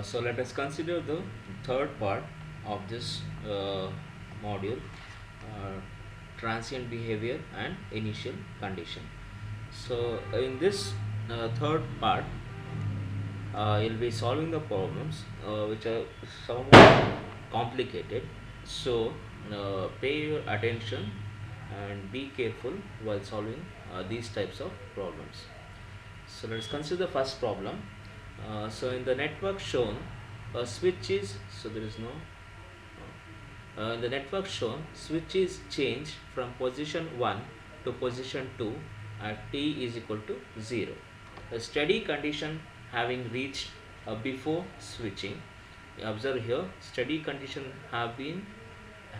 So let us consider the third part of this module, uh, transient behavior and initial condition. So in this third part, you'll be solving the problems which are somewhat complicated. So pay your attention and be careful while solving these types of problems. So let's consider the first problem. So in the network shown, a switch is, so there is no, in the network shown, switch is changed from position 1 to position 2 at t is equal to 0. A steady condition having reached before switching. Observe here, steady condition have been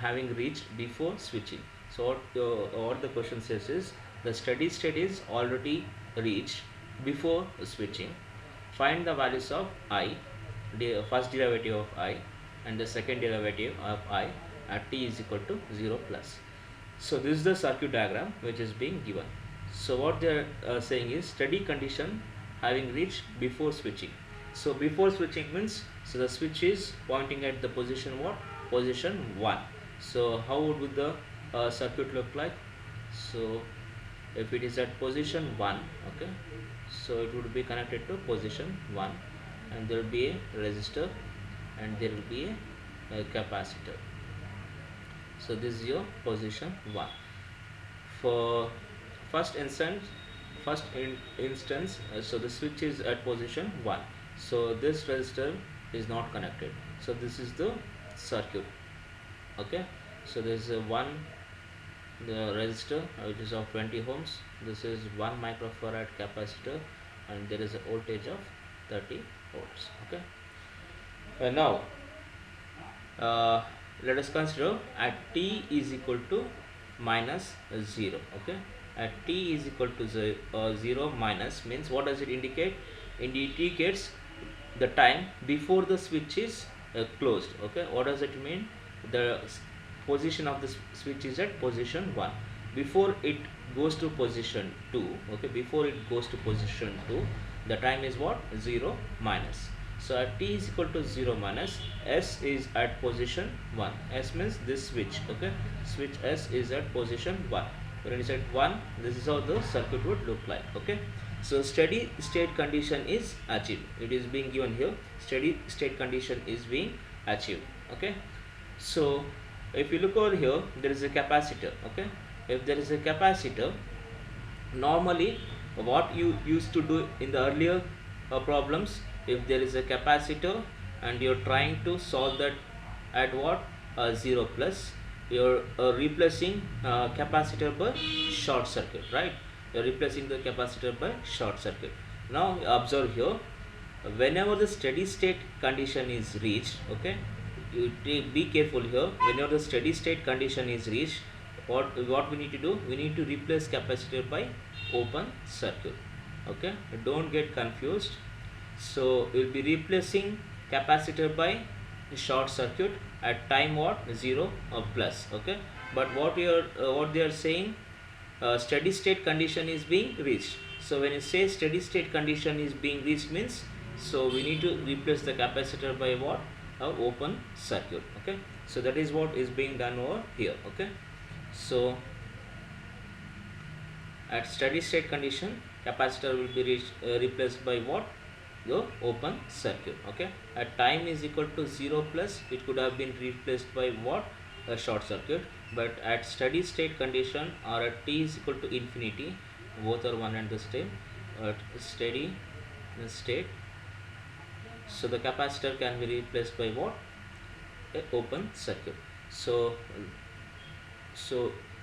having reached before switching. So what the question says is, the steady state is already reached before switching. Find the values of I, the first derivative of I and the second derivative of I at t is equal to 0 plus. So this is the circuit diagram which is being given. So what they are saying is steady condition having reached before switching. So before switching means, so the switch is pointing at the position what? Position 1. So how would the circuit look like? So if it is at position 1, okay, so it would be connected to position 1 and there will be a resistor and there will be a capacitor. So this is your position 1. For first instance, so the switch is at position 1, so this resistor is not connected. So this is the circuit, okay. So there is the resistor which is of 20 ohms. This is 1 microfarad capacitor and there is a voltage of 30 volts, okay. Now let us consider at t is equal to minus 0, okay. At t is equal to 0 minus means what does it indicate? It indicates the time before the switch is closed, okay. What does it mean? The position of the switch is at position 1. Before it goes to position 2, okay, before it goes to position 2, the time is what? 0 minus. So at t is equal to 0 minus, S is at position 1. S means this switch, okay. Switch S is at position 1. When it is at 1, this is how the circuit would look like, okay. So steady state condition is achieved. It is being given here. Steady state condition is being achieved, okay. So if you look over here, there is a capacitor, okay. If there is a capacitor, normally what you used to do in the earlier problems, if there is a capacitor and you're trying to solve that at what? 0 plus, you're replacing capacitor by short circuit, right? You're replacing the capacitor by short circuit. Now observe here, whenever the steady state condition is reached, okay, you be careful here. Whenever the steady state condition is reached, what we need to do? We need to replace capacitor by open circuit, okay. Don't get confused. So we'll be replacing capacitor by short circuit at time what? 0 or plus, okay. But what they are saying, steady state condition is being reached. So when you say steady state condition is being reached means, so we need to replace the capacitor by what? Open circuit, okay. So that is what is being done over here, okay. So at steady state condition, capacitor will be replaced by what? The open circuit, okay. At time is equal to 0 plus, it could have been replaced by what? A short circuit. But at steady state condition or at t is equal to infinity, both are one and the same. At steady state, so the capacitor can be replaced by what? A open circuit. So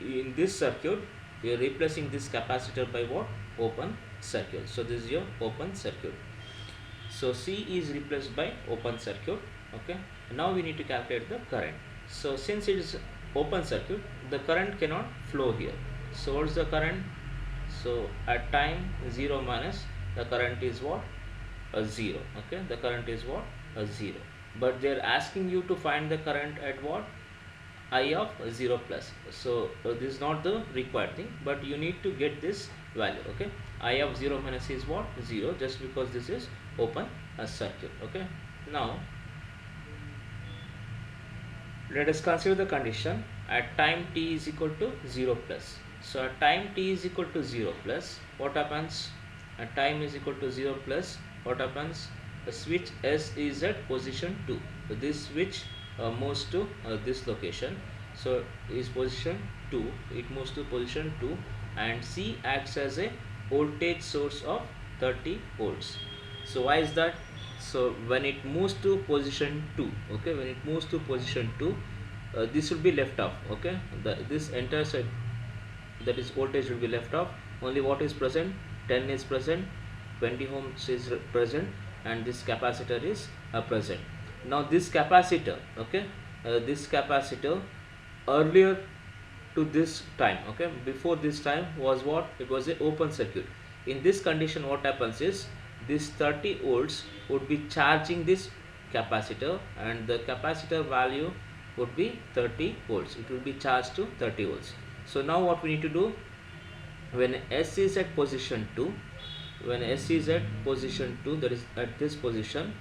in this circuit, we are replacing this capacitor by what? Open circuit. So this is your open circuit. So C is replaced by open circuit, okay. Now we need to calculate the current. So since it is open circuit, the current cannot flow here. So what's the current? So at time 0 minus, the current is what? A 0, okay. The current is what? A 0. But they are asking you to find the current at what? I of 0 plus. So this is not the required thing, but you need to get this value, okay. I of 0 minus is what? 0, just because this is open circuit, okay. Now let us consider the condition at time t is equal to 0 plus. So at time t is equal to 0 plus, what happens? At time is equal to 0 plus, what happens? The switch S is at position 2. So this switch moves to this location. So is position 2, it moves to position 2, and C acts as a voltage source of 30 volts. So why is that? So when it moves to position 2, okay, when it moves to position 2, this will be left off, okay, this entire side, that is voltage, will be left off. Only what is present? 10 is present, 20 ohms is present, and this capacitor is present. Now this capacitor, okay, this capacitor earlier to this time, okay, before this time was what? It was a open circuit. In this condition, what happens is this 30 volts would be charging this capacitor, and the capacitor value would be 30 volts. It will be charged to 30 volts. So now what we need to do, when S is at position 2, when S is at position 2, that is at this position,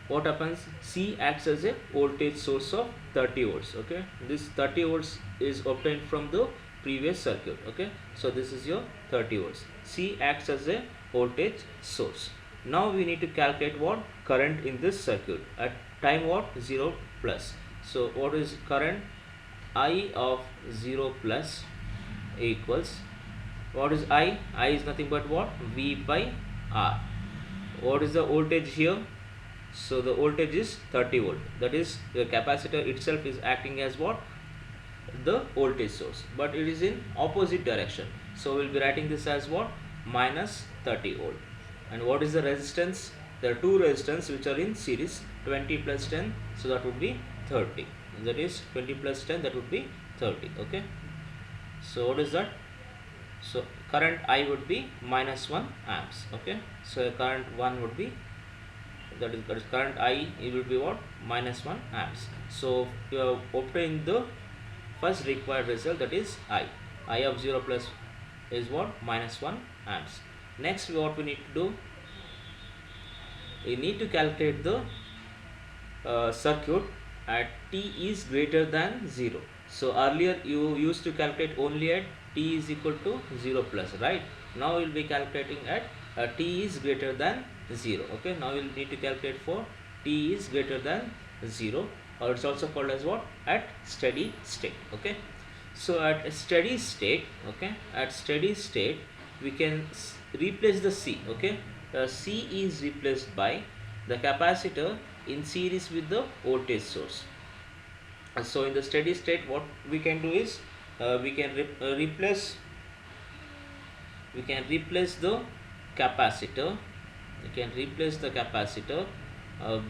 what happens? C acts as a voltage source of 30 volts, okay. This 30 volts is obtained from the previous circuit, okay. So this is your 30 volts. C acts as a voltage source. Now we need to calculate what? Current in this circuit at time what? 0 plus. So what is current? I of 0 plus equals, what is I? I is nothing but what? V by R. What is the voltage here? So the voltage is 30 volt. That is, the capacitor itself is acting as what? The voltage source, but it is in opposite direction. So we will be writing this as what? Minus 30 volt. And what is the resistance? There are two resistance which are in series, 20 plus 10, so that would be 30. That is 20 plus 10, that would be 30, okay. So what is that? So current I would be minus 1 amps, okay. So current 1 would be, that is current I, it will be what? Minus 1 amps. So you have obtained the first required result, that is I of 0 plus is what? Minus 1 amps. Next, what we need to do, we need to calculate the circuit at t is greater than 0. So earlier you used to calculate only at t is equal to 0 plus, right? Now we will be calculating at t is greater than 0, okay. Now we will need to calculate for t is greater than 0, or it's also called as what? At steady state, okay. So at steady state, okay, at steady state we can replace the C, okay. C is replaced by the capacitor in series with the voltage source. So in the steady state, what we can do is we can replace the capacitor,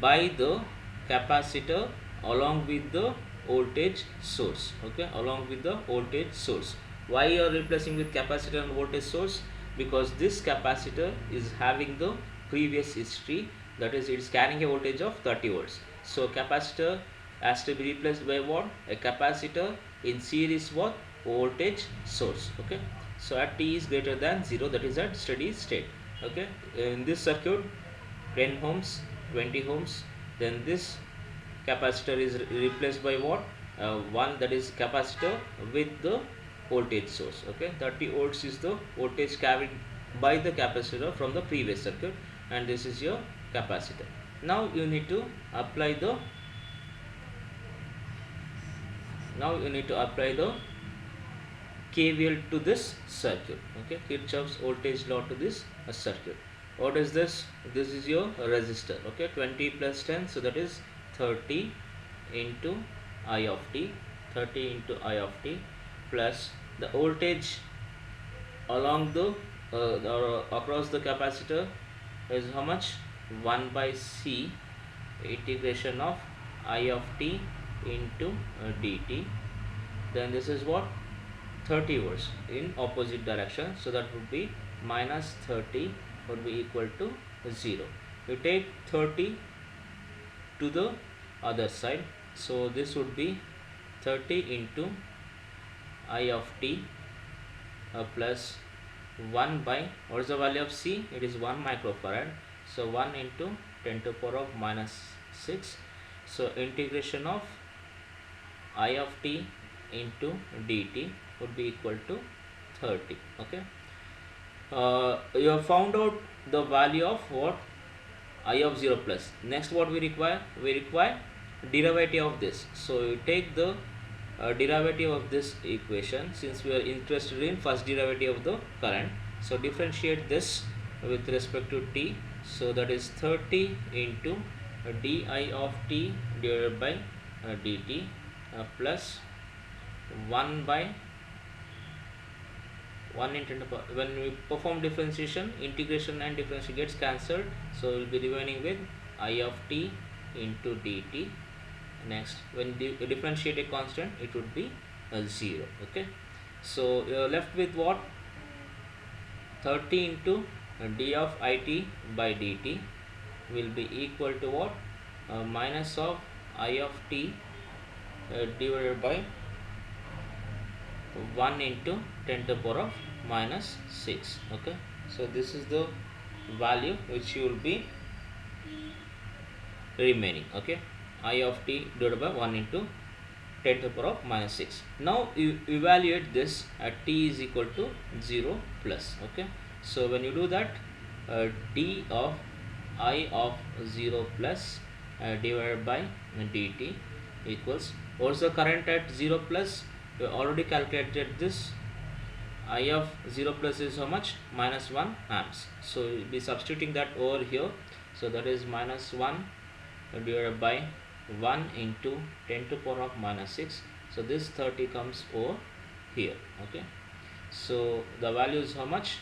by the capacitor along with the voltage source, okay, along with the voltage source. Why you are replacing with capacitor and voltage source? Because this capacitor is having the previous history, that is, it is carrying a voltage of 30 volts. So capacitor has to be replaced by what? A capacitor in series what? Voltage source, okay. So at t is greater than 0, that is at steady state, okay. In this circuit, 10 ohms, 20 ohms, then this capacitor is replaced by what? One, that is capacitor with the voltage source, okay. 30 volts is the voltage carried by the capacitor from the previous circuit, and this is your capacitor. Now you need to apply the KVL to this circuit, okay, Kirchhoff's voltage law to this circuit. What is this? This is your resistor, okay, 20 plus 10, so that is 30 into I of t, 30 into I of t, plus the voltage along the across the capacitor is how much? 1 by C integration of I of t into dt. Then this is what? 30 volts in opposite direction, so that would be minus 30 would be equal to 0. You take 30 to the other side, so this would be 30 into I of t plus 1 by, what is the value of C? It is 1 microfarad, so 1 into 10 to the power of minus 6. So integration of I of t into dt would be equal to 30. Okay, you have found out the value of what? I of 0 plus. Next, what we require? We require derivative of this. So you take the derivative of this equation, since we are interested in first derivative of the current. So differentiate this with respect to t. So that is 30 into di of t divided by dt plus 1 by 1 into when we perform differentiation, integration and differentiation gets cancelled, so we will be remaining with I of t into dt. Next, when differentiate a constant, it would be 0. Okay, so you are left with what? 30 into d of it by dt will be equal to what? Minus of I of t divided by 1 into 10 to the power of minus 6. Okay, so this is the value which you will be remaining. Okay, I of t divided by 1 into 10 to the power of minus 6. Now you evaluate this at t is equal to 0 plus. Okay, so when you do that, d of I of 0 plus divided by dt equals, what's the current at 0 plus? We already calculated this. I of 0 plus is how much? Minus 1 amps. So we'll be substituting that over here. So that is minus 1 divided by 1 into 10 to the power of minus 6. So this 30 comes over here. Okay, so the value is how much?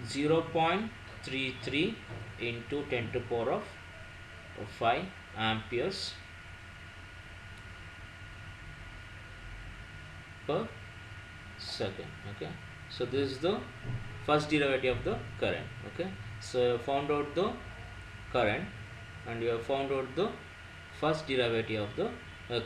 0.33 into 10 to the power of 5 amperes per second. Okay, so this is the first derivative of the current. Okay, so you have found out the current and you have found out the first derivative of the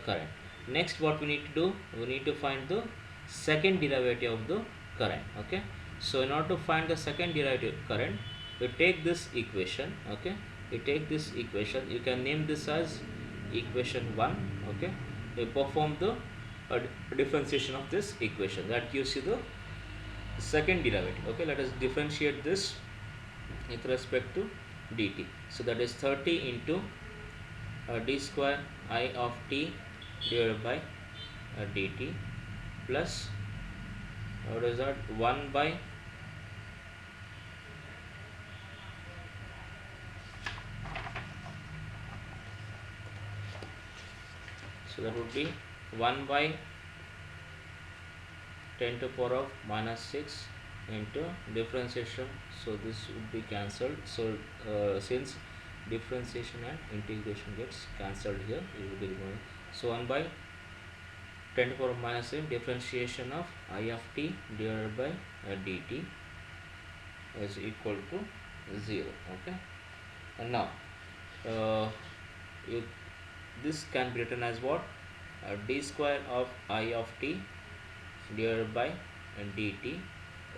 current. Next, what we need to do? We need to find the second derivative of the current. Okay, so in order to find the second derivative current, we take this equation. Okay, you take this equation, you can name this as equation 1. Okay, we perform the differentiation of this equation, that gives you the second derivative. Okay, let us differentiate this with respect to dt. So that is 30 into d square I of t divided by dt plus, what is that, 1 by so that would be 1 by 10 to the power of minus 6 into differentiation. So this would be cancelled. So since differentiation and integration gets cancelled here, it will be removed. So 1 by 10 to the power of minus 6 differentiation of I of t divided by dt is equal to 0. Okay, and now this can be written as what? D square of I of t divided by dt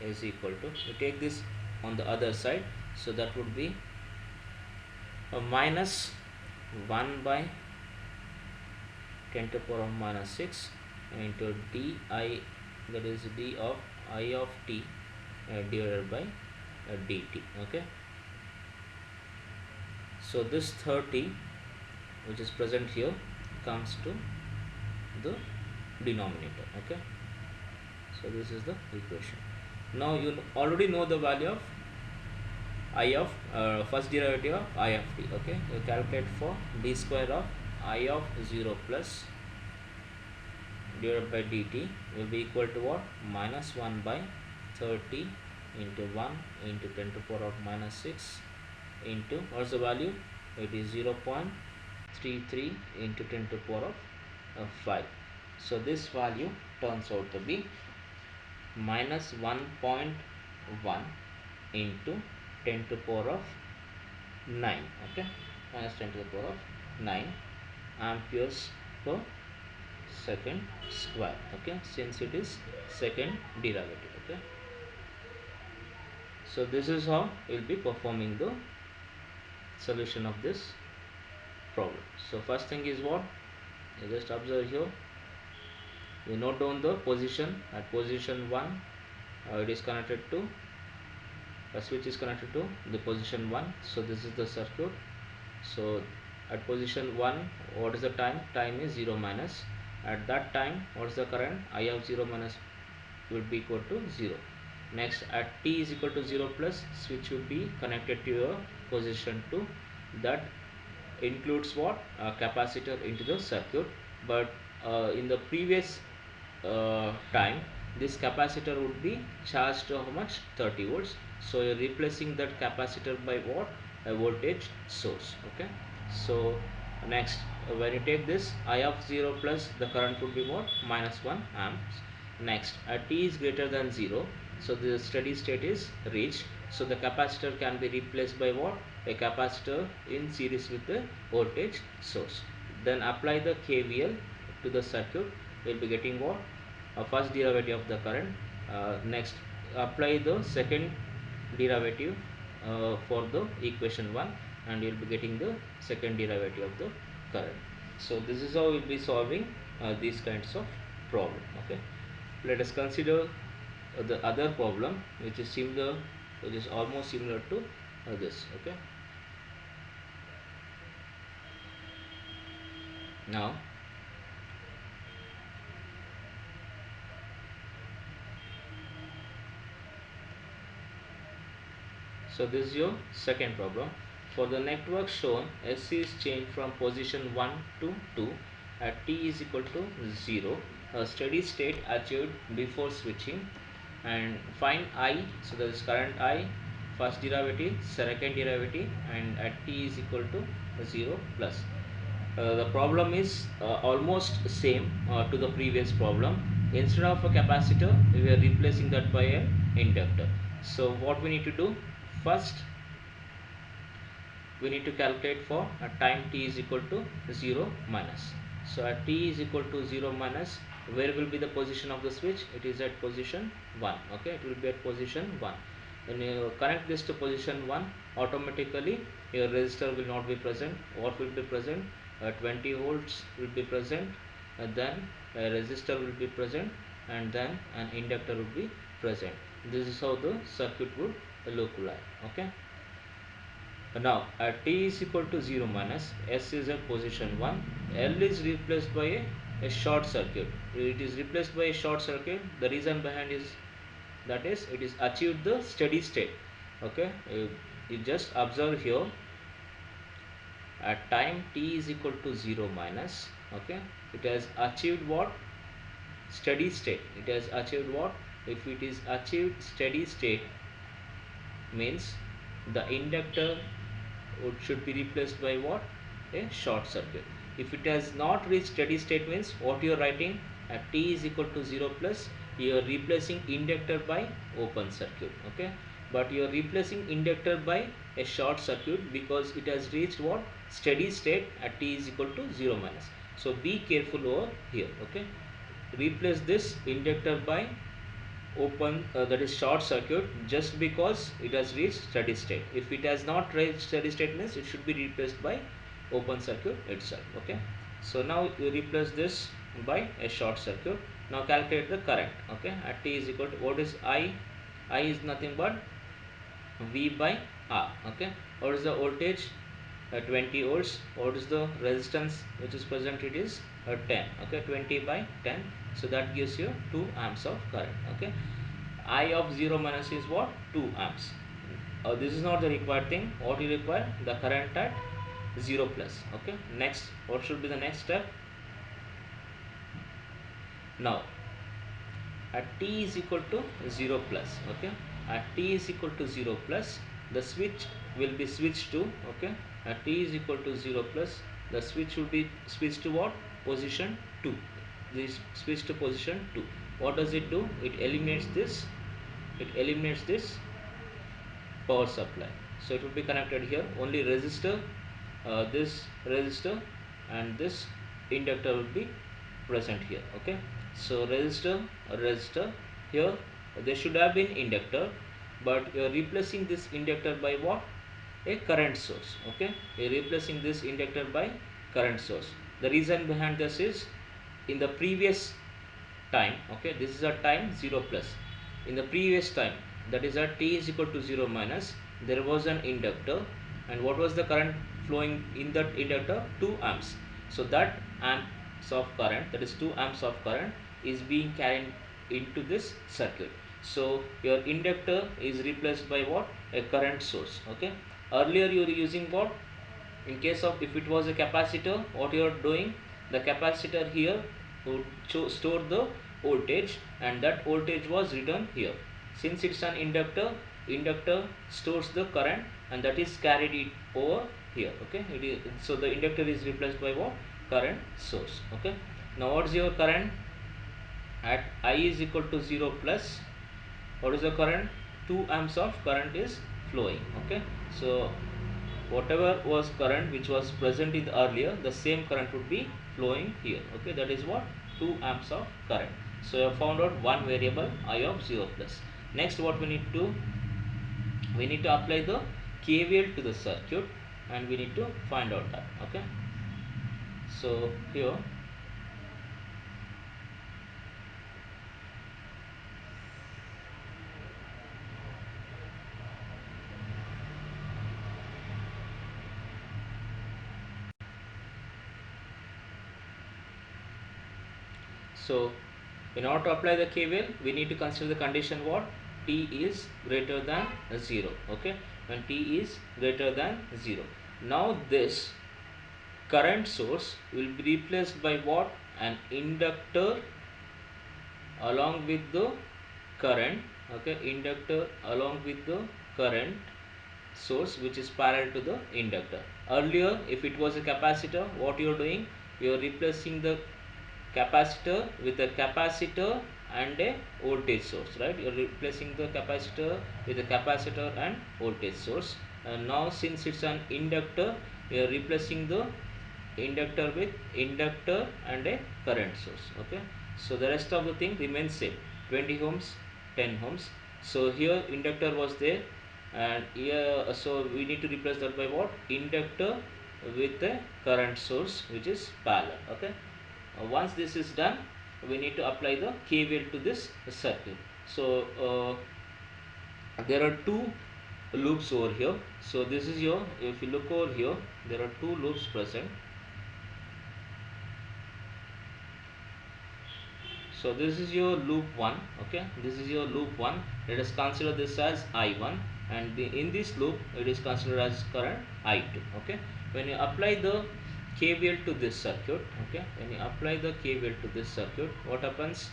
is equal to, you take this on the other side, so that would be a minus 1 by 10 to the power of minus 6 into di, that is d of I of t divided by dt. Okay, so this 30 which is present here comes to the denominator. Okay, so this is the equation. Now you already know the value of I of first derivative of I of t. Okay, you calculate for d square of I of 0 plus divided by dt will be equal to what? Minus 1 by 30 into 1 into 10 to the power of minus 6 into, what's the value? It is 0.33 into 10 to the power of 5. So this value turns out to be minus 1.1 into 10 to the power of 9. Okay, minus 10 to the power of 9 amperes per second square. Okay, since it is second derivative. Okay, so this is how we will be performing the solution of this problem. So first thing is what, you just observe here, you note down the position. At position 1, it is connected to, the switch is connected to the position 1. So this is the circuit. So at position 1, what is the time? Time is 0 minus. At that time, what is the current? I of 0 minus will be equal to 0. Next, at t is equal to 0 plus, switch will be connected to your position 2. That includes what? Capacitor into the circuit. But in the previous time, this capacitor would be charged to how much? 30 volts. So you're replacing that capacitor by what? A voltage source. Okay. So next, when you take this I of 0 plus, the current would be what? Minus 1 amps. Next, at t is greater than 0, so the steady state is reached. So the capacitor can be replaced by what? A capacitor in series with the voltage source. Then apply the KVL to the circuit. We will be getting what? A first derivative of the current. Next, apply the second derivative for the equation 1, and you will be getting the second derivative of the current. So this is how we will be solving these kinds of problem. Okay, let us consider the other problem which is similar, which is almost similar to this. Okay, now so this is your second problem. For the network shown, S is changed from position 1 to 2 at t is equal to 0, a steady state achieved before switching, and find I. So there is current I, first derivative, second derivative, and at t is equal to 0 plus. The problem is almost same to the previous problem. Instead of a capacitor, we are replacing that by an inductor. So what we need to do? First, we need to calculate for a time t is equal to 0 minus. So at t is equal to 0 minus, where will be the position of the switch? It is at position 1. Okay, it will be at position 1. When you connect this to position 1, automatically your resistor will not be present. What will be present? 20 volts will be present, and then a resistor will be present, and then an inductor will be present. This is how the circuit would look like. Okay, now at t is equal to 0 minus, S is at position 1, L is replaced by a short circuit. It is replaced by a short circuit. The reason behind is that is it is achieved the steady state. Okay, you just observe here, at time t is equal to 0 minus, okay, it has achieved what? Steady state. It has achieved what? If it is achieved steady state, means the inductor should be replaced by what? A short circuit. If it has not reached steady state, means what you are writing, at t is equal to 0 plus, you are replacing inductor by open circuit. Okay, but you are replacing inductor by a short circuit because it has reached what? Steady state at t is equal to 0 minus. So be careful over here. Okay, replace this inductor by open, that is short circuit, just because it has reached steady state. If it has not reached steady state, means it should be replaced by open circuit itself. Okay, so now you replace this by a short circuit. Now calculate the current. Okay, at t is equal to, what is I is nothing but V by R. Okay, what is the voltage? 20 volts. What is the resistance which is present? It is 10. Okay, 20 by 10. So that gives you 2 amps of current. Okay, I of 0 minus is what? 2 amps. This is not the required thing. What you require? The current at 0 plus. Okay, next, what should be the next step? Now at t is equal to 0 plus. Okay, at t is equal to 0 plus, the switch will be switched to, okay, at t is equal to 0 plus, the switch will be switched to what? Position 2. This switch to position 2. What does it do? It eliminates this, it eliminates this power supply. So it will be connected here, only resistor, this resistor and this inductor will be present here. Okay, so resistor here, there should have been inductor, but you are replacing this inductor by what? a current source. Okay, we are replacing this inductor by current source. The reason behind this is, in the previous time, okay, this is a time 0 plus. In the previous time, that is at t is equal to 0 minus, there was an inductor, and what was the current flowing in that inductor? 2 amps. So that amps of current, that is 2 amps of current, is being carried into this circuit. So your inductor is replaced by what? A current source. Okay, earlier you were using what? In case of, if it was a capacitor, what you are doing, the capacitor here would store the voltage, and that voltage was written here. Since it's an inductor, inductor stores the current, and that is carried it over here. Okay, it is, so the inductor is replaced by what? Current source. Okay, now what's your current at I is equal to 0 plus? What is the current? 2 amps of current is flowing. Okay, so whatever was current which was present in the earlier, the same current would be flowing here. Okay, that is what? 2 amps of current. So you have found out one variable I of 0 plus. Next, what we need to do, we need to apply the KVL to the circuit, and we need to find out that. Okay, so here, so in order to apply the KVL, we need to consider the condition what? T is greater than 0. Okay, when T is greater than 0, now this current source will be replaced by what? An inductor along with the current. Okay, inductor along with the current source, which is parallel to the inductor. Earlier, if it was a capacitor, what you are doing, you are replacing the capacitor with a capacitor and a voltage source, right? You are replacing the capacitor with a capacitor and voltage source. And now, since it's an inductor, we are replacing the inductor with inductor and a current source. Okay, so the rest of the thing remains same, 20 ohms, 10 ohms. So here inductor was there, and here, so we need to replace that by what? Inductor with a current source which is parallel. Okay, once this is done, we need to apply the KVL to this circuit. So there are two loops over here. So this is your, if you look over here, there are two loops present. So this is your loop 1. Okay, this is your loop 1. Let us consider this as I1, and in this loop it is considered as current I2. Okay, when you apply the KVL to this circuit, okay, when you apply the KVL to this circuit, what happens?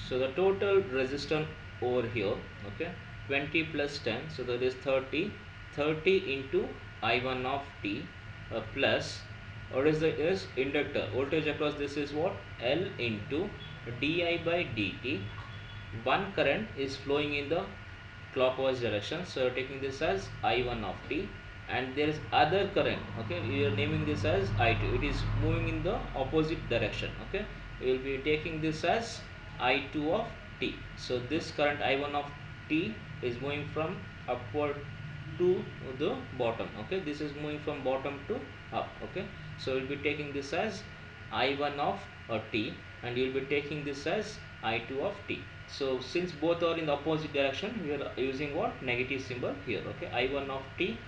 So the total resistance over here, okay, 20 plus 10, so that is 30. 30 into I1 of t plus, what is the is inductor voltage across this is what? L into di by dt. One current is flowing in the clockwise direction, so you are taking this as I1 of t, and there is other current. Okay, we are naming this as I2. It is moving in the opposite direction. Okay, we will be taking this as I2 of t. So this current I1 of t is moving from upward to the bottom. Okay, this is moving from bottom to up. Okay, so we'll be taking this as I1 of t, and you'll be taking this as I2 of t. So since both are in the opposite direction, we are using what? Negative symbol here. Okay, I1 of t.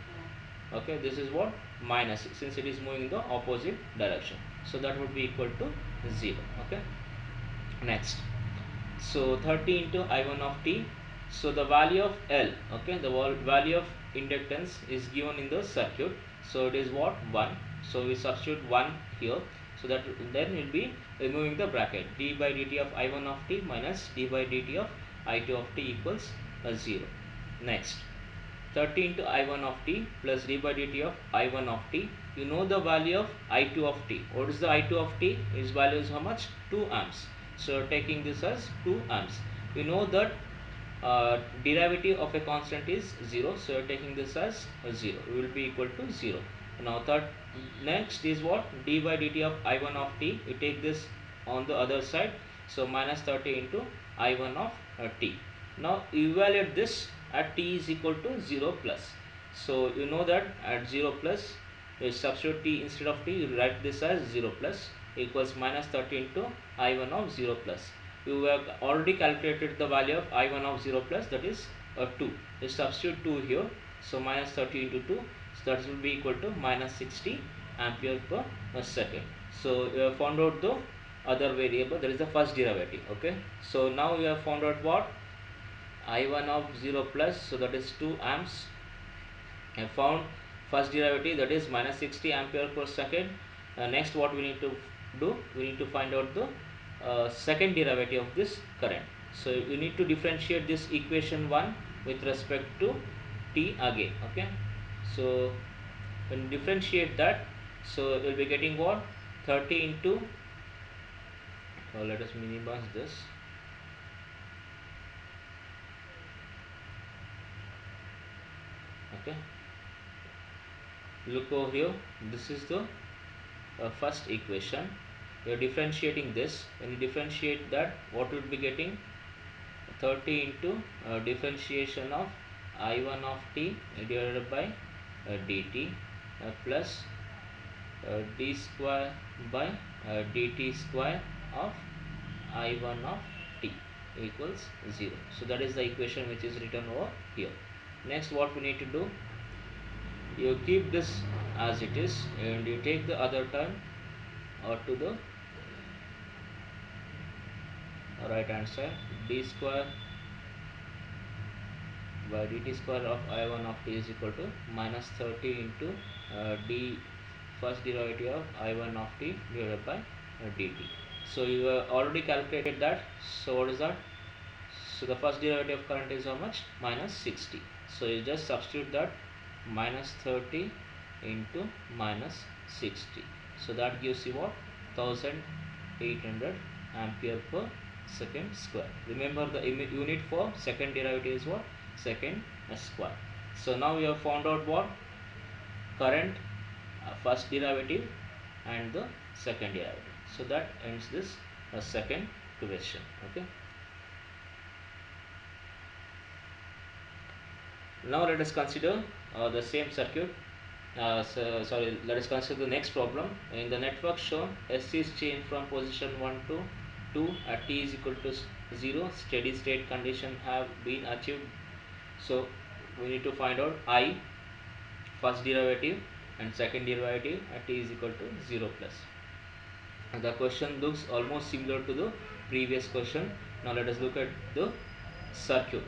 Okay, this is what? Minus, since it is moving in the opposite direction, so that would be equal to 0. Okay, next, so 30 into I1 of t. So the value of L, okay, the value of inductance is given in the circuit. So it is what? 1. So we substitute 1 here. So that then we will be removing the bracket. D by dt of I1 of t minus d by dt of I2 of t equals 0. Next, 30 into I1 of t plus d by dt of I1 of t. You know the value of I2 of t. What is the I2 of t? Its value is how much? 2 amps. So taking this as 2 amps. We know that derivative of a constant is 0. So taking this as 0. It will be equal to 0. Now next is what? D by dt of I1 of t. We take this on the other side. So minus 30 into I1 of t. Now evaluate this at t is equal to 0 plus. So you know that at 0 plus, you substitute t instead of t, you write this as 0 plus equals minus 30 into I1 of 0 plus. You have already calculated the value of I1 of 0 plus, that is 2. You substitute 2 here, so minus 30 into 2, so that will be equal to minus 60 ampere per second. So you have found out the other variable, that is the first derivative. Okay, so now we have found out what I1 of 0 plus, so that is 2 amps. I found first derivative, that is minus 60 ampere per second. Next what we need to do, we need to find out the second derivative of this current. So you need to differentiate this equation 1 with respect to t again. Okay, so when you differentiate that, so you will be getting what 30 into, let us minimize this. Okay, look over here, this is the first equation. We are differentiating this. When you differentiate that, what would be getting 30 into differentiation of I1 of t divided by dt plus d square by dt square of I1 of t equals 0. So that is the equation which is written over here. Next what we need to do, you keep this as it is and you take the other term or to the right hand side, d square by dt square of I1 of t is equal to minus 30 into d first derivative of I1 of t divided by dt. So you have already calculated that. So what is that? So the first derivative of current is how much? Minus 60. So you just substitute that, minus 30 into minus 60. So that gives you what? 1800 ampere per second square. Remember the unit for second derivative is what? Second square. So now we have found out what? Current, first derivative and the second derivative. So that ends this second question. Okay. Now let us consider the same circuit. Let us consider the next problem. In the network shown, S is changed from position 1 to 2 at t is equal to 0. Steady state condition have been achieved. So we need to find out I, first derivative and second derivative at t is equal to 0 plus. And the question looks almost similar to the previous question. Now let us look at the circuit.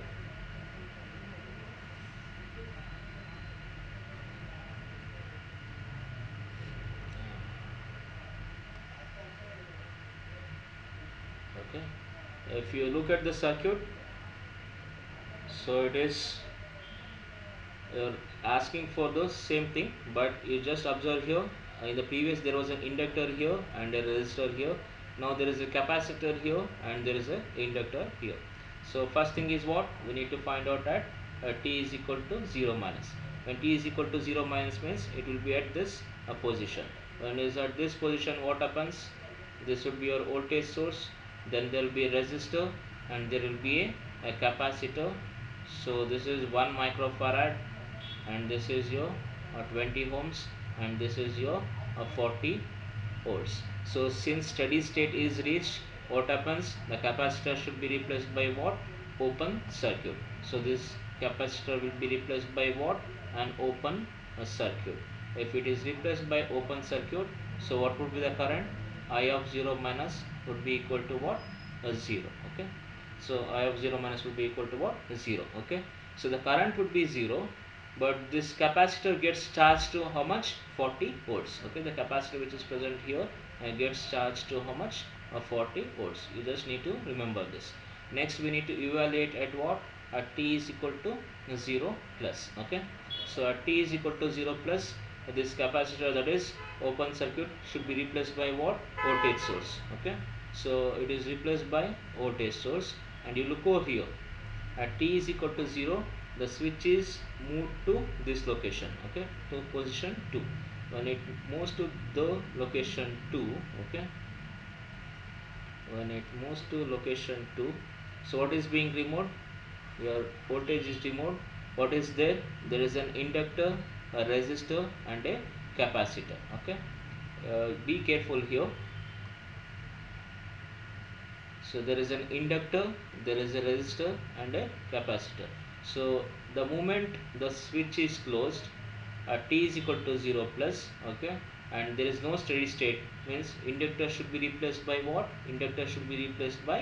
Okay, if you look at the circuit, so it is asking for the same thing, but you just observe here, in the previous there was an inductor here and a resistor here. Now there is a capacitor here and there is a inductor here. So first thing is what we need to find out at t is equal to 0 minus. When t is equal to 0 minus means it will be at this position. When it is at this position, what happens? This would be your voltage source, then there will be a resistor and there will be a capacitor. So this is 1 microfarad and this is your 20 ohms and this is your 40 volts. So since steady state is reached, what happens? The capacitor should be replaced by what? Open circuit. So this capacitor will be replaced by what? An open circuit. If it is replaced by open circuit, so what would be the current? I of 0 minus would be equal to what? 0. Okay, so I of 0 minus would be equal to what? 0. Okay, so the current would be 0, but this capacitor gets charged to how much? 40 volts. Okay, the capacitor which is present here gets charged to how much? 40 volts. You just need to remember this. Next we need to evaluate at what? At t is equal to 0 plus. Okay, so at t is equal to 0 plus, this capacitor, that is open circuit, should be replaced by what? Voltage source. Okay, so it is replaced by voltage source, and you look over here, at t is equal to 0, the switch is moved to this location. Okay, to position 2. When it moves to the location 2, okay, when it moves to location 2, so what is being removed? Your voltage is removed. What is there? There is an inductor, a resistor and a capacitor. Okay, be careful here. So there is an inductor, there is a resistor and a capacitor. So the moment the switch is closed at t is equal to 0 plus, okay, and there is no steady state, means inductor should be replaced by what? Inductor should be replaced by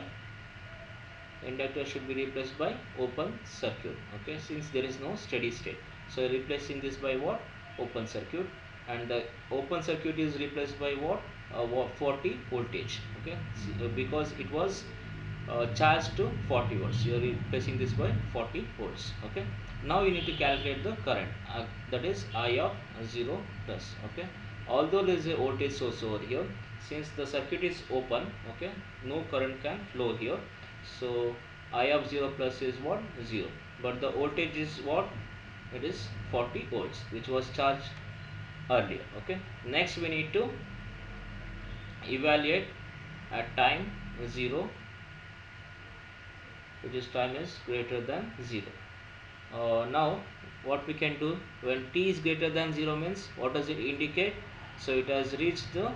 open circuit. Okay, since there is no steady state, so replacing this by what? Open circuit. And the open circuit is replaced by what? 40 voltage. Okay, because it was charged to 40 volts, you are replacing this by 40 volts. Okay, now you need to calculate the current, that is I of 0 plus. Okay, although there is a voltage source over here, since the circuit is open, okay, no current can flow here. So I of 0 plus is what? 0, but the voltage is what? It is 40 volts, which was charged earlier. Okay, next we need to evaluate at time 0, which is time is greater than 0. Now what we can do when t is greater than 0 means what does it indicate? So it has reached the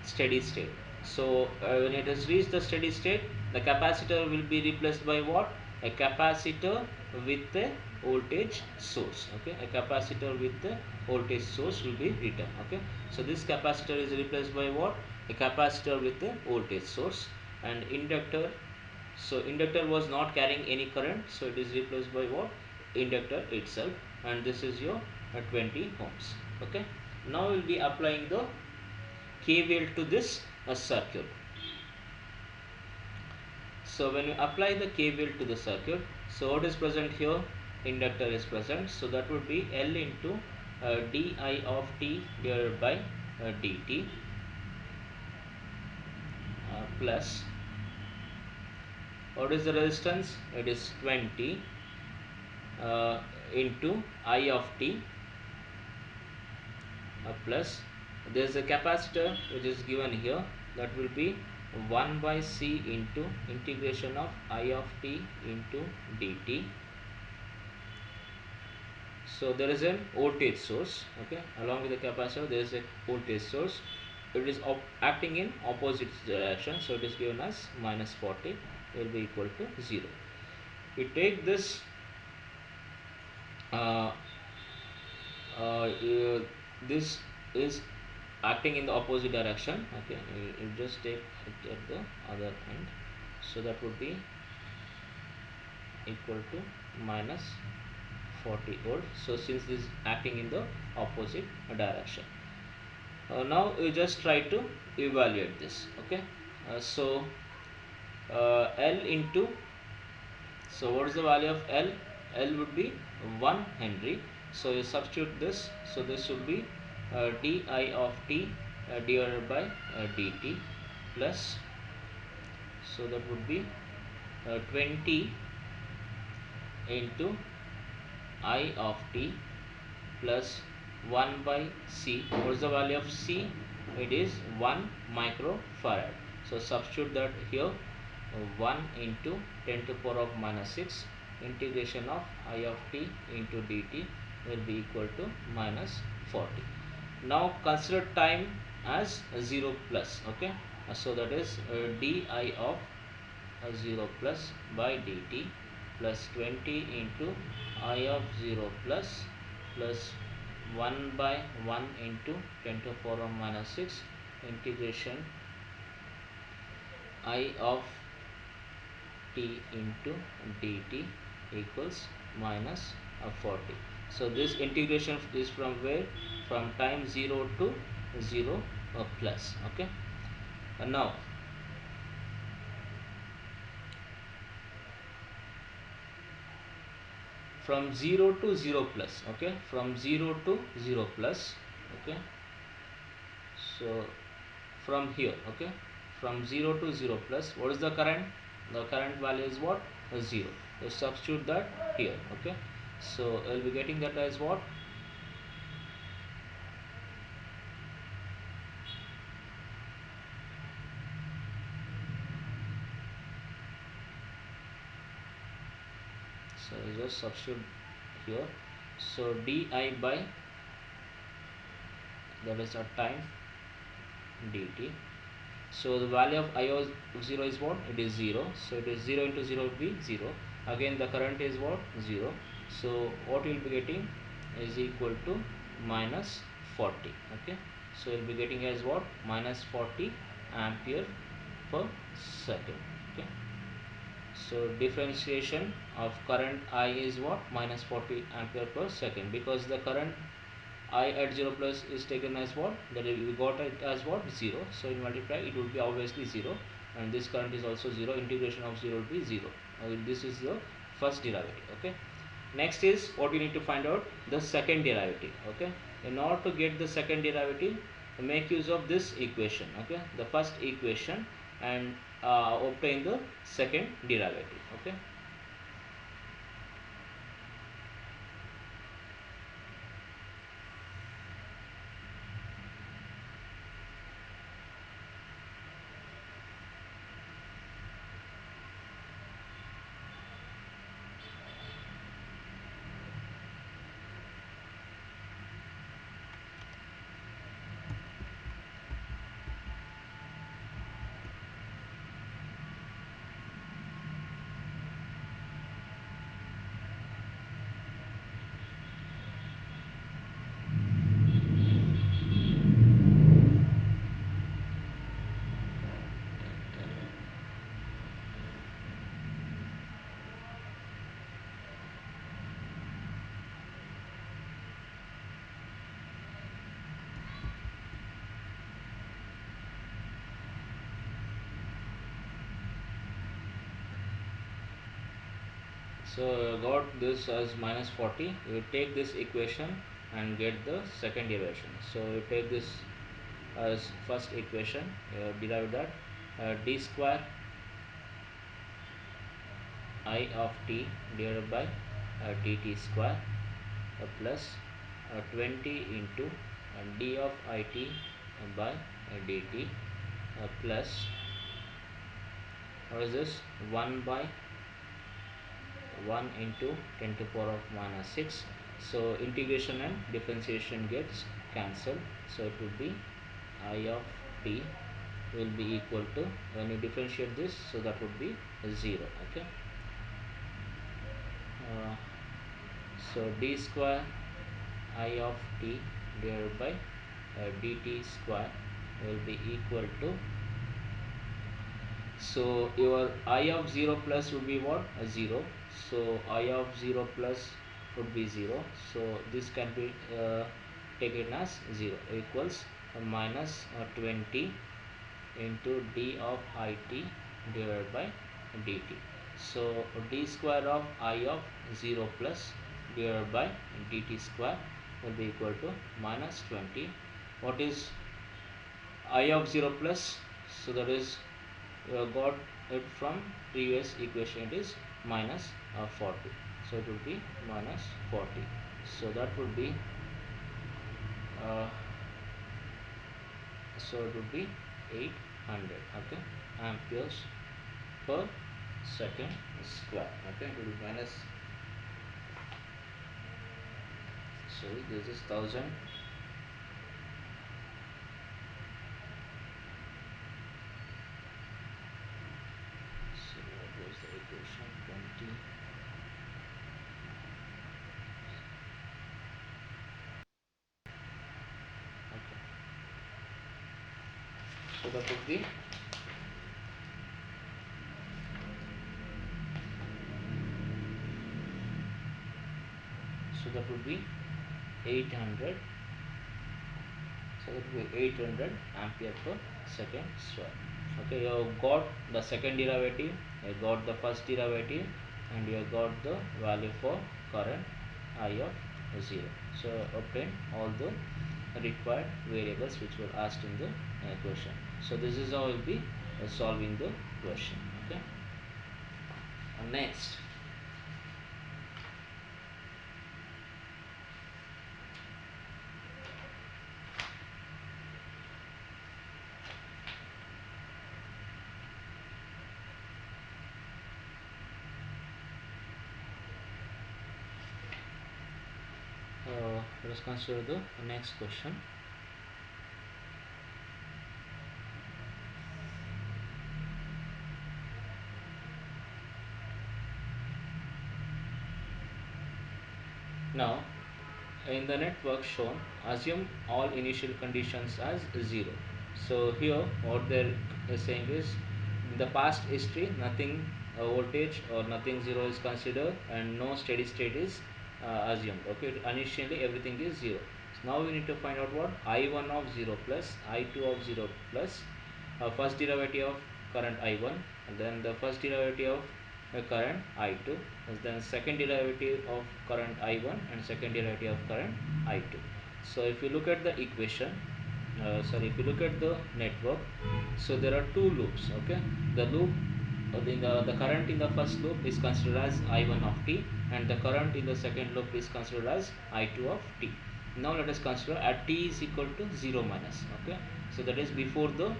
steady state. So when it has reached the steady state, the capacitor will be replaced by what? A capacitor with a voltage source. Okay, a capacitor with the voltage source will be written. Okay, so this capacitor is replaced by what? A capacitor with a voltage source. And inductor, so inductor was not carrying any current, so it is replaced by what? Inductor itself. And this is your 20 ohms. Okay, now we will be applying the KVL to this circuit. So when you apply the KVL to the circuit, so what is present here? Inductor is present, so that would be L into di of t divided by dt plus, what is the resistance? It is 20 into I of t plus, there is a capacitor which is given here, that will be 1 by C into integration of I of t into dt. So there is a voltage source. Okay, along with the capacitor there is a voltage source. It is acting in opposite direction, so it is given as minus 40 will be equal to 0. We take this uh, this is acting in the opposite direction. Okay, you just take it at the other end, so that would be equal to minus 40 volt. So since this is acting in the opposite direction, now you just try to evaluate this. Okay, so L into, so what is the value of L? L would be 1 Henry. So you substitute this. So this will be di of t divided by dt plus, so that would be 20 into I of t plus 1 by C. What is the value of C? It is 1 microfarad. So substitute that here. 1 into 10 to the power of minus 6 integration of I of t into dt will be equal to minus 40. Now consider time as 0 plus. Okay, so that is di of 0 plus by dt plus 20 into I of 0 plus 1 by 1 into 10 to the power of minus 6 integration I of t into dt equals minus 40. So this integration is from where? From time 0 to 0 plus. Okay, and now from 0 to 0 plus. Okay, from 0 to 0 plus. Okay, so from here, okay, from 0 to 0 plus, what is the current? The current value is what? 0. So substitute that here. Okay, so I'll be getting that as what? So just substitute here. So di by, that is a time, dt. So the value of I of 0 is what? It is 0. So it is 0 into 0 will be 0. Again the current is what? 0. So what you will be getting is equal to minus 40. Okay. So you will be getting as what? Minus 40 ampere per second. Okay. So differentiation of current I is what? Minus 40 ampere per second, because the current I at 0 plus is taken as what? That we got it as what? 0. So in multiply it would be obviously 0, and this current is also 0. Integration of 0 will be 0. This is the first derivative. Okay. Next is what you need to find out, the second derivative. Okay. In order to get the second derivative, make use of this equation. Okay. The first equation, and obtain the second derivative. Okay. So got this as minus 40. You take this equation and get the second derivation. So you take this as first equation, derive that d square I of t divided by dt square plus 20 into d of it by dt plus, what is this, 1 by 1 into 10 to the power of minus 6. So integration and differentiation gets cancelled. So it will be I of t will be equal to, when you differentiate this, so that would be 0. Okay. uh, so d square I of t divided by dt square will be equal to, so your I of 0 plus would be what? 0. So I of 0 plus would be 0. So this can be taken as 0 equals minus 20 into d of it divided by dt. So d square of I of 0 plus divided by dt square will be equal to minus 20. What is I of 0 plus? So that is, got it from previous equation, it is minus 40. So it would be minus 40. So that would be uh, so it would be 800, okay, amperes per second square. Okay, it will be minus, sorry, this is 1000. So what was the equation? 20. Okay. So that would be, so that would be 800. So it will be 800 ampere per second square. Okay, you have got the second derivative, you got the first derivative, and you have got the value for current I of 0. So obtain all the required variables which were asked in the question. So this is how we will be solving the question. Okay. Next. Let us consider the next question. Now, in the network shown, assume all initial conditions as 0. So here what they're saying is, in the past history nothing voltage or nothing 0 is considered and no steady state is assumed. Okay, initially everything is 0. So now we need to find out what I1 of 0 plus I2 of 0 plus first derivative of current I1, and then the first derivative of the current I2, and then second derivative of current I1 and second derivative of current I2. So if you look at the equation, if you look at the network, so there are two loops. Okay, the loop the current in the first loop is considered as I1 of t, and the current in the second loop is considered as I2 of t. Now let us consider at t is equal to 0 minus. Okay, so that is before the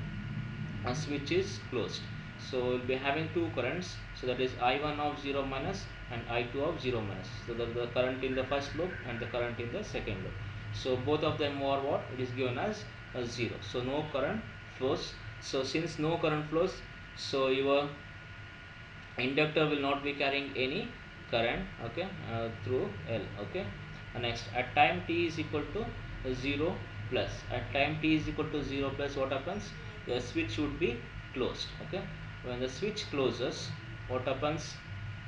switch is closed. So we'll be having two currents, so that is I1 of 0 minus and I2 of 0 minus. So the current in the first loop and the current in the second loop. So both of them are what? It is given as 0. So no current flows. So since no current flows, so your inductor will not be carrying any current, okay, through L. Okay, next, at time t is equal to 0 plus, at time t is equal to 0 plus, what happens? The switch would be closed. Okay, when the switch closes, what happens?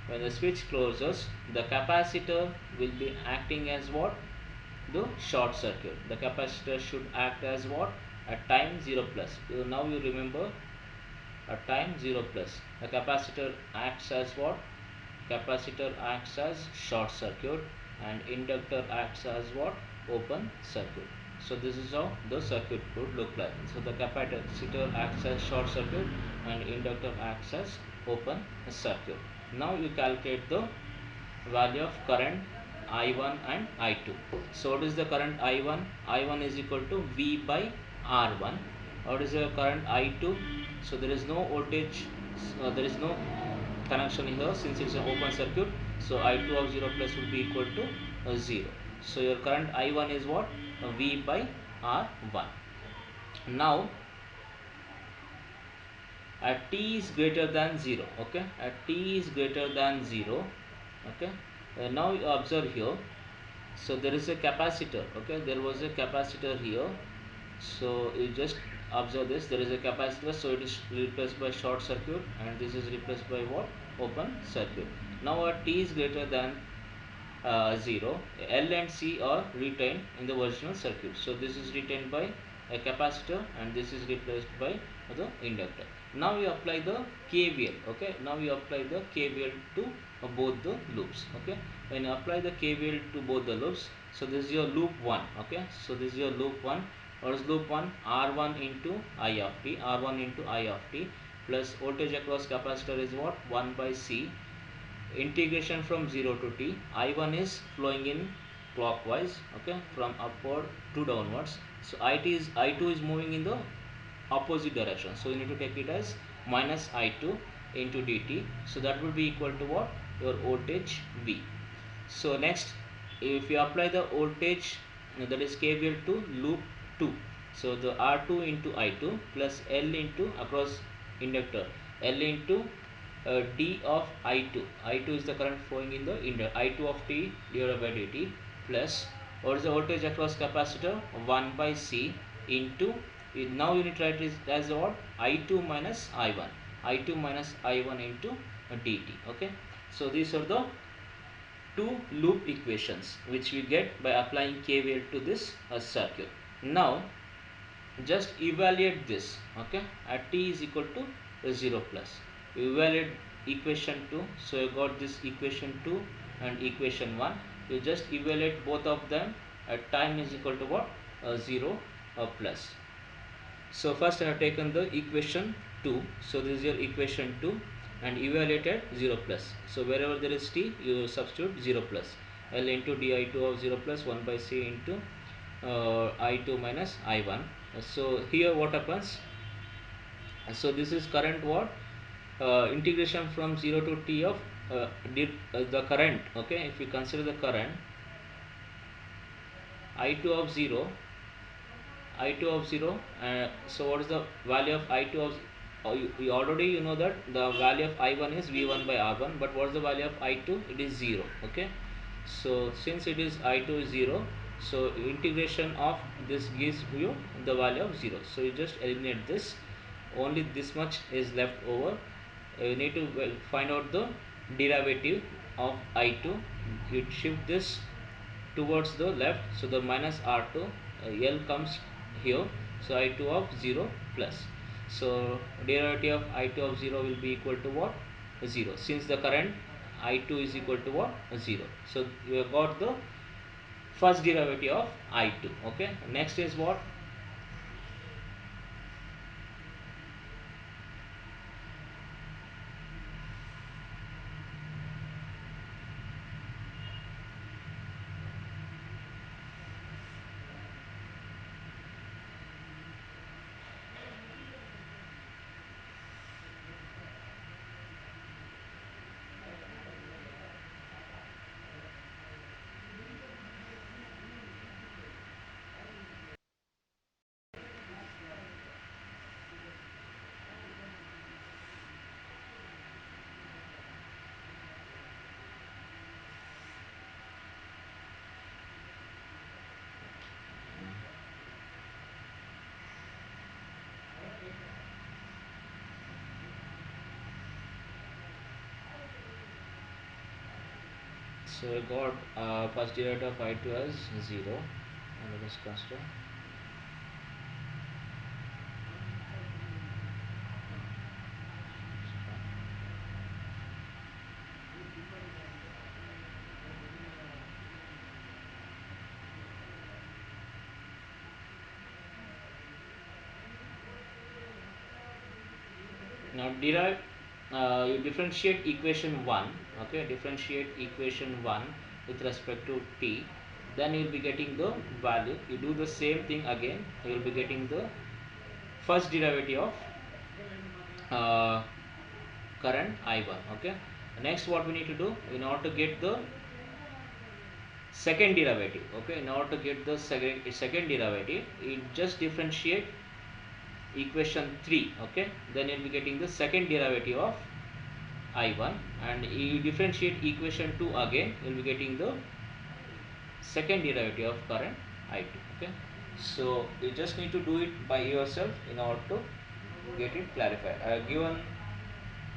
When the switch closes, the capacitor will be acting as what? The short circuit. The capacitor should act as what? At time 0 plus. Now you remember, at time 0 plus, the capacitor acts as what? Capacitor acts as short circuit, and inductor acts as what? Open circuit. So this is how the circuit would look like. So the capacitor acts as short circuit and inductor acts as open circuit. Now you calculate the value of current I1 and I2. So what is the current I1? I1 is equal to V by R1. What is the current I2? So there is no voltage, there is no connection here since it's an open circuit. So I2 of 0 plus will be equal to 0. So your current I1 is what? V by R1. Now at t is greater than 0. Okay, at t is greater than 0. Okay, now you observe here, so there is a capacitor. Okay, there was a capacitor here, so you just observe this, there is a capacitor, so it is replaced by short circuit, and this is replaced by what? Open circuit. Now at t is greater than 0, L and C are retained in the original circuit. So this is retained by a capacitor and this is replaced by the inductor. Now you apply the KVL. Okay, now you apply the KVL to both the loops. Okay, when you apply the KVL to both the loops, so this is your loop 1. Okay, so this is your loop 1. What is loop 1? R1 into I of t, R1 into I of t, plus voltage across capacitor is what? 1 by C. Integration from 0 to t, I1 is flowing in clockwise, okay, from upward to downwards. So I2 is moving in the opposite direction, so you need to take it as minus I2 into dt. So that will be equal to what? Your voltage V. So next, if you apply the voltage, that is KVL to loop 2, so the R2 into I2 plus L into across inductor, L into d of I2. I2 is the current flowing in the inductor. I2 of t divided by dt, plus what is the voltage across capacitor? 1 by C into, now you need to write it as what? I2 minus I1. I2 minus I1 into dt. Okay, so these are the two loop equations which we get by applying KVL to this circuit. Now just evaluate this. Okay, at t is equal to 0 plus, you evaluate equation 2. So you got this equation 2 and equation 1. You just evaluate both of them at time is equal to what? 0 plus. So first I have taken the equation 2. So this is your equation 2 and evaluated 0 plus. So wherever there is t, you substitute 0 plus. L into di2 of 0 plus 1 by c into I2 minus I1. So here what happens? So this is current what? Integration from 0 to t of the current. Okay, if you consider the current, I2 of 0, I2 of 0, so what is the value of I2 of, you already you know that the value of I1 is V1 by R1, but what is the value of I2? It is 0. Okay, so since it is I2 is 0, so integration of this gives you the value of 0, so you just eliminate this, only this much is left over. You need to find out the derivative of I2. You shift this towards the left, so the minus R2, L comes here, so I2 of 0 plus, so derivative of I2 of 0 will be equal to what? 0, since the current I2 is equal to what? 0, so you have got the first derivative of I2. Okay, next is what? So I got first derivative of I2 as 0, and let us consider. Now derive, you differentiate equation 1. Okay, differentiate equation 1 with respect to t, then you will be getting the value. You do the same thing again, you will be getting the first derivative of current I1. Okay, next what we need to do, in order to get the second derivative, okay, in order to get the second derivative, you just differentiate equation 3. Okay, then you will be getting the second derivative of I1, and you differentiate equation 2 again, you will be getting the second derivative of current I2. Okay, so you just need to do it by yourself in order to get it clarified. I have given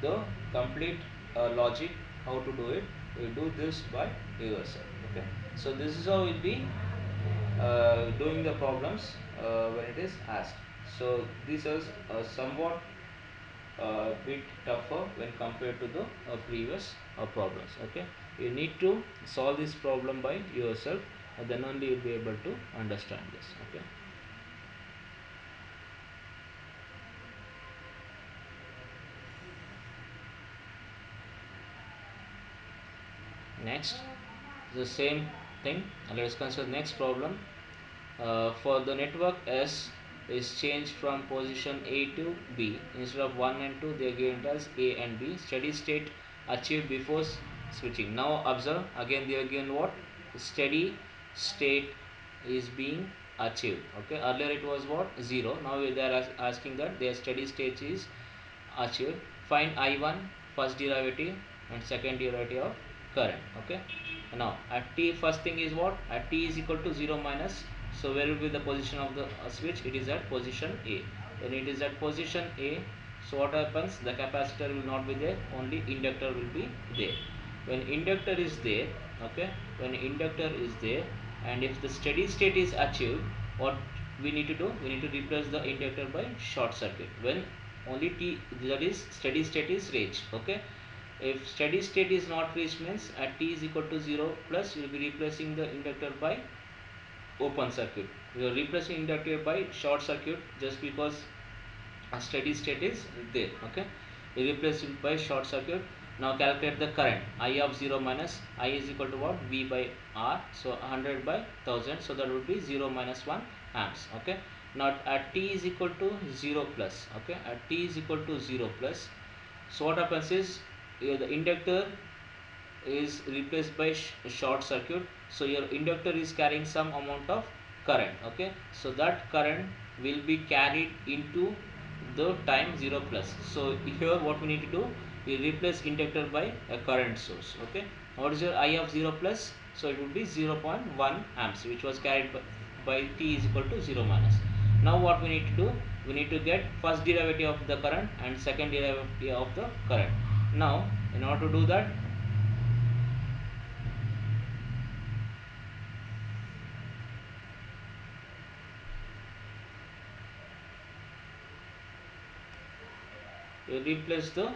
the complete logic how to do it. You do this by yourself. Okay, so this is how we'll be doing the problems when it is asked. So this is somewhat bit tougher when compared to the previous problems. Okay, you need to solve this problem by yourself, then only you'll be able to understand this. Okay, next the same thing. Let's consider next problem. For the network S is changed from position A to B, instead of 1 and 2 they are given as A and B. Steady state achieved before switching. Now observe, again they are given what? Steady state is being achieved. Okay, earlier it was what? 0. Now they are asking that their steady state is achieved. Find I1 first derivative and second derivative of current. Okay, now at t, first thing is what? At t is equal to 0 minus, so where will be the position of the switch? It is at position A. When it is at position A, so what happens? The capacitor will not be there, only inductor will be there. When inductor is there, okay, when inductor is there, and if the steady state is achieved, what we need to do? We need to replace the inductor by short circuit when only t, that is steady state, is reached. Okay, if steady state is not reached, means at t is equal to 0 plus, you will be replacing the inductor by open circuit. You are replacing inductor by short circuit just because a steady state is there. Okay, you replace it by short circuit. Now calculate the current. I of 0 minus, I is equal to what? V by R, so 100 by 1000, so that would be 0 minus 1 amps. Okay, now at t is equal to 0 plus, okay, at t is equal to 0 plus, so what happens is, the inductor is replaced by short circuit, so your inductor is carrying some amount of current. Okay, so that current will be carried into the time 0 plus. So here what we need to do, we replace inductor by a current source. Okay, what is your I of 0 plus? So it would be 0.1 amps, which was carried by t is equal to 0 minus. Now what we need to do, we need to get first derivative of the current and second derivative of the current. Now in order to do that, you replace the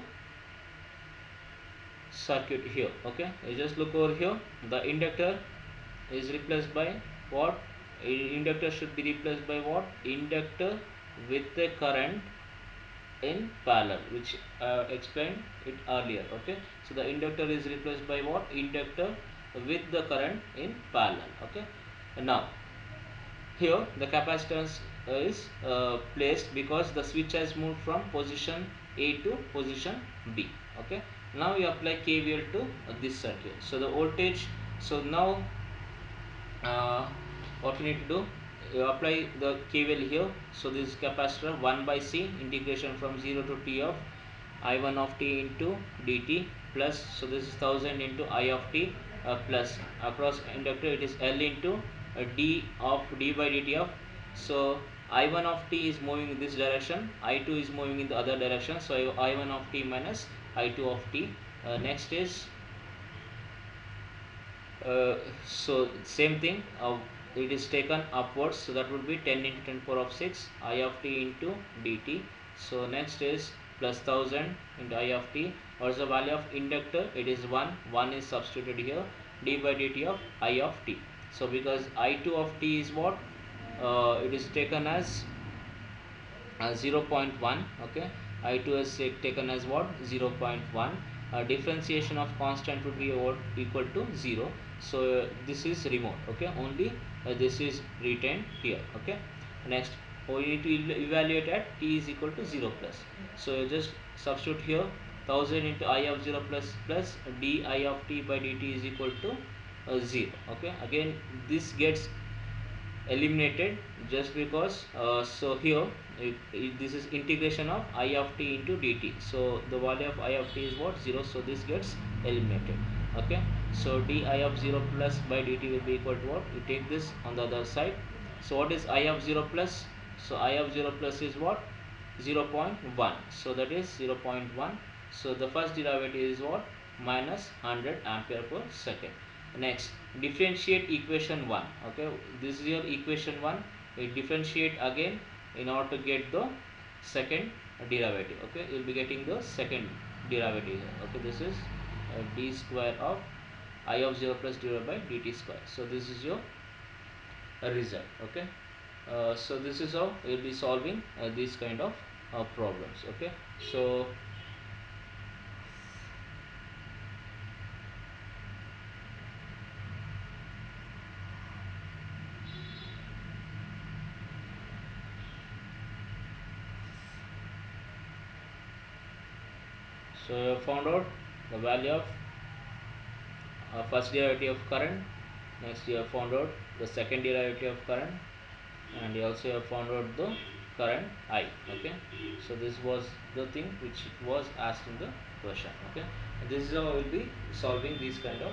circuit here. Okay, you just look over here, the inductor is replaced by what? Inductor should be replaced by what? Inductor with the current in parallel, which explained it earlier. Okay, so the inductor is replaced by what? Inductor with the current in parallel. Okay, and now here the capacitance is placed because the switch has moved from position A to position B. Okay, now you apply KVL to this circuit. So the voltage, so now what we need to do, you apply the KVL here. So this capacitor 1 by C integration from 0 to t of I1 of t into dt plus, so this is 1000 into I of t plus across inductor it is L into d of d by dt of, so I1 of t is moving in this direction, I2 is moving in the other direction, so I1 of t minus I2 of t. Next is so same thing, it is taken upwards, so that would be 10 into 10 power of 6 I of t into dt. So next is plus 1000 into I of t. What is the value of inductor? It is 1 is substituted here, d by dt of I of t. So because I2 of t is what, it is taken as 0.1. Okay, I2 is taken as what? 0.1. Differentiation of constant would be equal to 0, so this is removed. Okay, only this is retained here. Okay, next we need to evaluate at t is equal to 0 plus, so you just substitute here 1000 into I of 0 plus plus d I of t by dt is equal to 0. Okay, again this gets eliminated just because so here this is integration of I of t into dt, so the value of I of t is what? 0, so this gets eliminated. Okay, so di of 0 plus by dt will be equal to what? You take this on the other side. So what is I of 0 plus? So I of 0 plus is what? 0.1, so that is 0.1. So the first derivative is what? Minus 100 ampere per second. Next, differentiate equation 1. Okay, this is your equation 1. You differentiate again in order to get the second derivative. Okay, you will be getting the second derivative here. Okay, this is d square of I of 0 plus divided by dt square. So this is your result. Okay, so this is how we will be solving these kind of problems. Okay, so found out the value of first derivative of current. Next you have found out the second derivative of current, and you also have found out the current I. Okay, so this was the thing which was asked in the question. Okay, and this is how we will be solving these kind of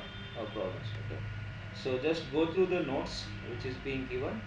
problems. Okay, so just go through the notes which is being given.